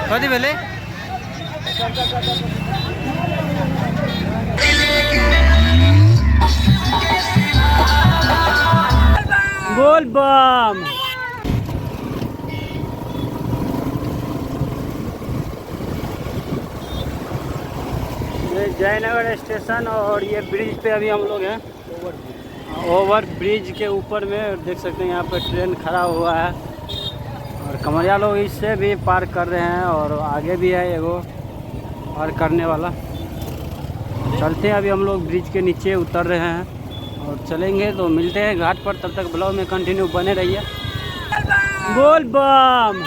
कथी भेले बोल बम। ये जयनगर स्टेशन और ये ब्रिज पे अभी हम लोग हैं। ओवर ब्रिज के ऊपर में देख सकते हैं यहाँ पे ट्रेन खड़ा हुआ है और कमरिया लोग इससे भी पार कर रहे हैं और आगे भी है एगो पार करने वाला। चलते हैं, अभी हम लोग ब्रिज के नीचे उतर रहे हैं और चलेंगे तो मिलते हैं घाट पर। तब तक ब्लॉग में कंटिन्यू बने रहिए। बोल बम।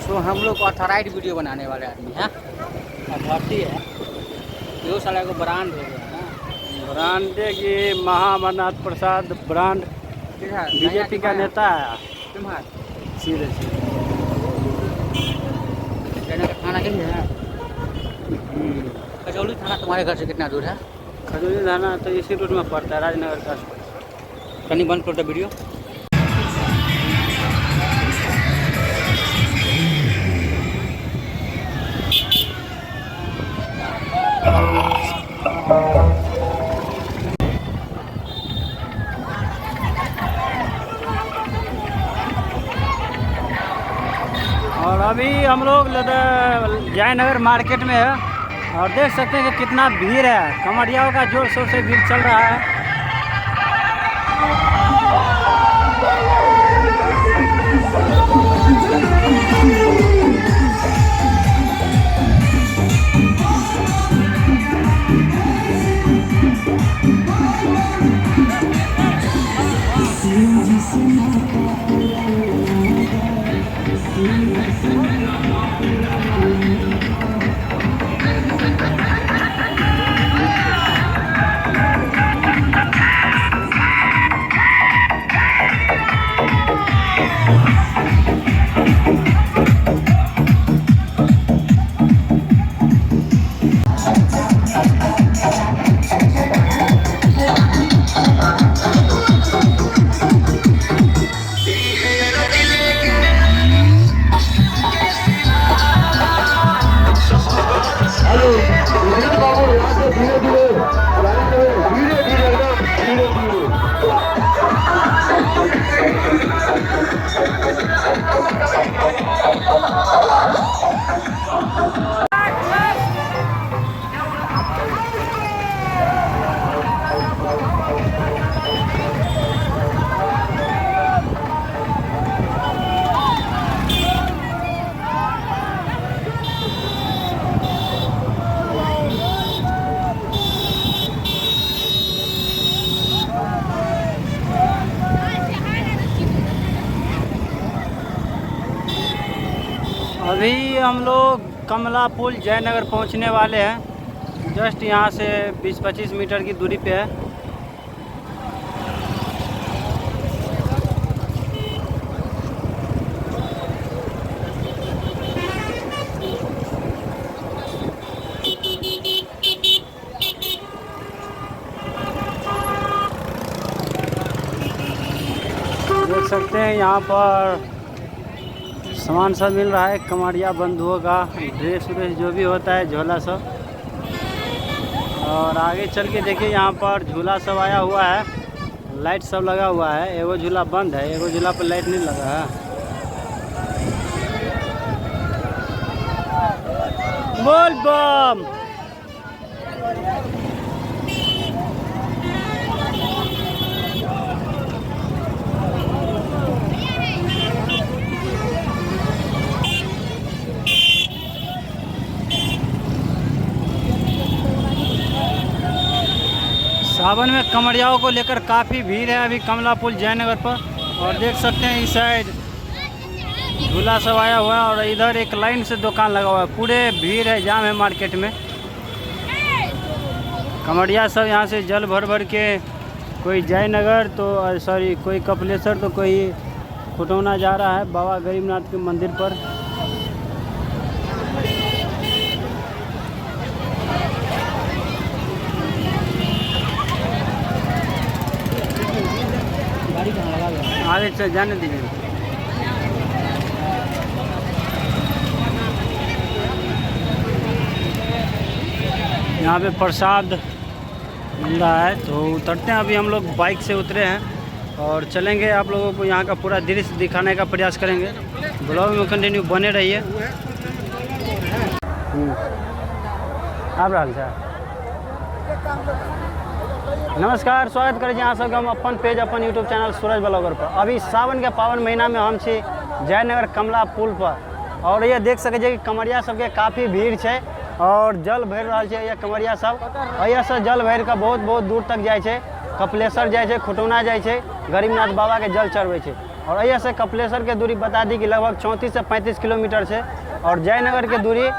तो हम लोग ऑथराइड वीडियो बनाने वाले आदमी हैं। अथॉरिटी है यो साला को ब्रांड हो गया ना। ब्रांड की महाअमरनाथ प्रसाद ब्रांड बीजेपी का नेता है। सीधे खाना के लिए है। खजौली थाना तुम्हारे घर से कितना दूर है? खजौली थाना तो इसी रूट में पड़ता है, राजनगर का। कहीं बंद करता वीडियो। और अभी हम लोग जयनगर मार्केट में है और देख सकते हैं कि कितना भीड़ है। कमरियाओं का जोर शोर से भीड़ चल रहा है। अभी हम लोग कमला पुल जयनगर पहुंचने वाले हैं। जस्ट यहाँ से 20-25 मीटर की दूरी पे है। देख सकते हैं यहाँ पर सामान सब मिल रहा है। कमरिया बंधुओं का ड्रेस व्रेस जो भी होता है, झोला सब। और आगे चल के देखिए यहाँ पर झूला सब आया हुआ है, लाइट सब लगा हुआ है। एगो झूला बंद है, एगो झूला पर लाइट नहीं लगा है। बोल बम। सावन में कमरियाओं को लेकर काफ़ी भीड़ है अभी कमला पुल जयनगर पर। और देख सकते हैं इस साइड झूला सब आया हुआ है और इधर एक लाइन से दुकान लगा हुआ है। पूरे भीड़ है, जाम है मार्केट में। कमरिया सब यहाँ से जल भर भर के, कोई जयनगर तो सॉरी कोई कपिलेश्वर तो कोई खुटौना जा रहा है बाबा गरीबनाथ के मंदिर पर। आगे जाने दीजिए। यहाँ पे प्रसाद मिल रहा है तो उतरते हैं। अभी हम लोग बाइक से उतरे हैं और चलेंगे, आप लोगों को यहाँ का पूरा दृश्य दिखाने का प्रयास करेंगे। ब्लॉग में कंटिन्यू बने रहिए। आप रहल छै। नमस्कार, स्वागत करै छी अहाँ सबके हम अपन पेज, अपन यूट्यूब चैनल सूरज ब्लॉगर पर। अभी सावन के पावन महीना में हम छी जयनगर कमला पुल पर और ये देख सकै छी कि कमरिया सबके काफ़ी भीड़ है और जल भर रहा है। ये कमरिया सब से जल भर के बहुत बहुत दूर तक जाए छै। कपिलेश्वर जाए, खुटौना जाए, गरीबनाथ बाबा के जल चढ़वे छै। और यहाँ से कपिलेश्वर के दूरी बता दी कि लगभग 34 से 35 किलोमीटर है और जयनगर के दूरी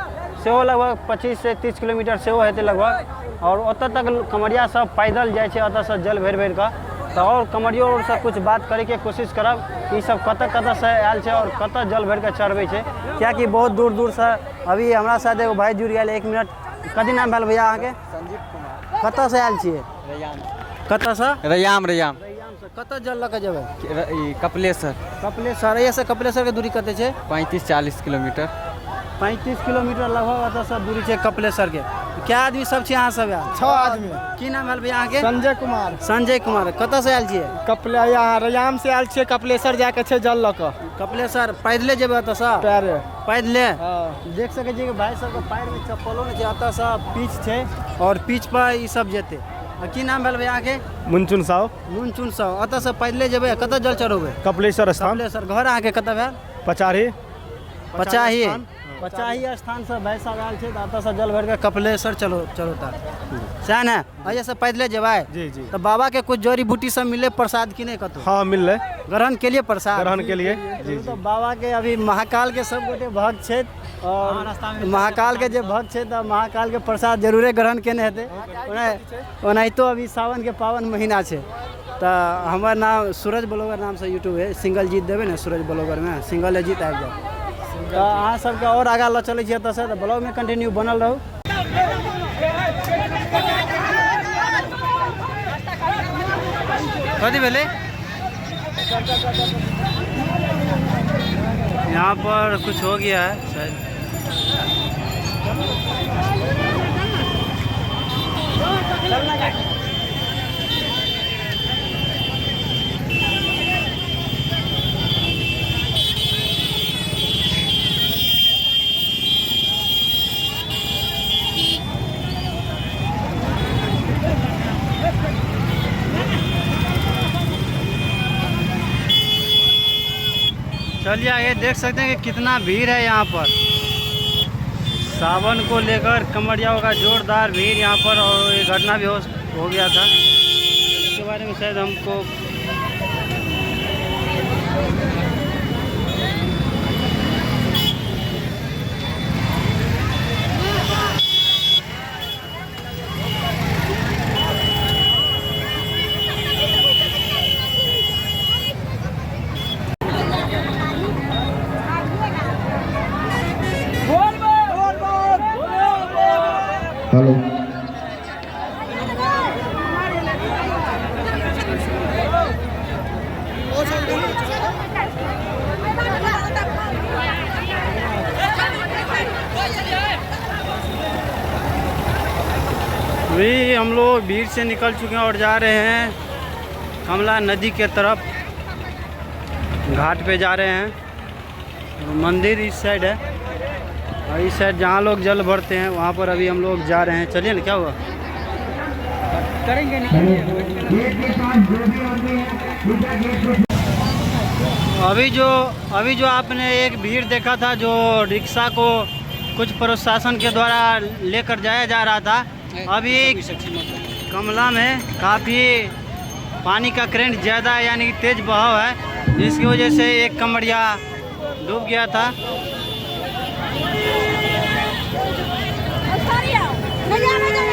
से लगभग 25 से 30 किलोमीटर से होते लगभग। और ओत तक कमरिया सब पैदल जाए, से जल भर भर के। तो और कमरियो से कुछ बात करे के कोशिश करब कि सब कत से आयल है और कत जल भर के चढ़वे है, क्या कि बहुत दूर दूर से। अभी हमारा साथ एगो भाई जुड़ गया। 1 मिनट, कथी नाम भेल भैया अहाँ के? संजीव कुमार। कत से आयल छियै? कत से? रैयाम से। कत जल लऽ जेबै? कपिलेश्वर। कपिलेश्वर। यहाँ से कपिलेश्वर के दूरी कते छै? 35-40 किलोमीटर। 35 किलोमीटर लगभग अत से दूरी है कपिलेश्वर के। क्या आदमी सब छी अहाँ सब? 6 आदमी। की नाम भेल भैया अहाँ के? संजय कुमार। संजय कुमार। कत से आयल छियै? यहाँ रैयाम से आयल छियै। कपिलेश्वर जाके छै जल लऽ कऽ। कपिलेश्वर पैदले जेबै अत से? पैदले। देख सकै छी कि भाई सबके पैर में चप्पलो नहीं है। अत से पीच है और पीच पर ई सब जेते। की नाम भेल भैया अहाँ के? मुनचुन साहब। मुनचुन साहब। अत से पैदले जेबै? कत जल चढ़ोबै? कपिलेश्वर स्थान। कपिलेश्वर। घर अहाँ के कत भेल? पचाही स्थान से भाई साहब आयल छै। अत से जल भर के कपिलेश्वर चलो सह ने। अइया से पैदले जेबै? जी। तो बाबा के कुछ जड़ी बूटी सब मिले प्रसाद की नहीं कतो? हाँ मिल रहे। ग्रहण के लिए प्रसाद? ग्रहण के लिए जी। तो बाबा के अभी महाकाल के सब गोटे भक्त छे और महाकाल के जो भक्त छे तो महाकाल के प्रसाद जरूरे ग्रहण केने हेते। ओनाहितो अभी सावन के पावन महीना छे। तो हमार नाम सूरज ब्लॉगर नाम से यूट्यूब है। सिंगल जीत देवे ना सूरज ब्लॉगर में, सिंगल जीत आबि जाए। तो अहाँ सबके और आगा ल चले छियै। तो ब्लॉग में कंटिन्यू बनल रहू। कथी भेले? यहाँ पर कुछ हो गया है शायद। चलिए आगे देख सकते हैं कि कितना भीड़ है यहाँ पर। सावन को लेकर कमरियाओं का जोरदार भीड़ यहाँ पर। और ये घटना भी हो गया था, इसके बारे में शायद हमको हेलो। अभी हम लोग भीड़ से निकल चुके हैं और जा रहे हैं कमला नदी के तरफ। घाट पे जा रहे हैं। मंदिर इस साइड है और इस साइड जहाँ लोग जल भरते हैं वहाँ पर अभी हम लोग जा रहे हैं। चलिए ना, क्या हुआ करेंगे अभी जो आपने एक भीड़ देखा था जो रिक्शा को कुछ प्रशासन के द्वारा लेकर जाया जा रहा था। अभी कमला में काफ़ी पानी का करंट ज़्यादा यानी कि तेज़ बहाव है, जिसकी वजह से एक कमरिया डूब गया था। नहीं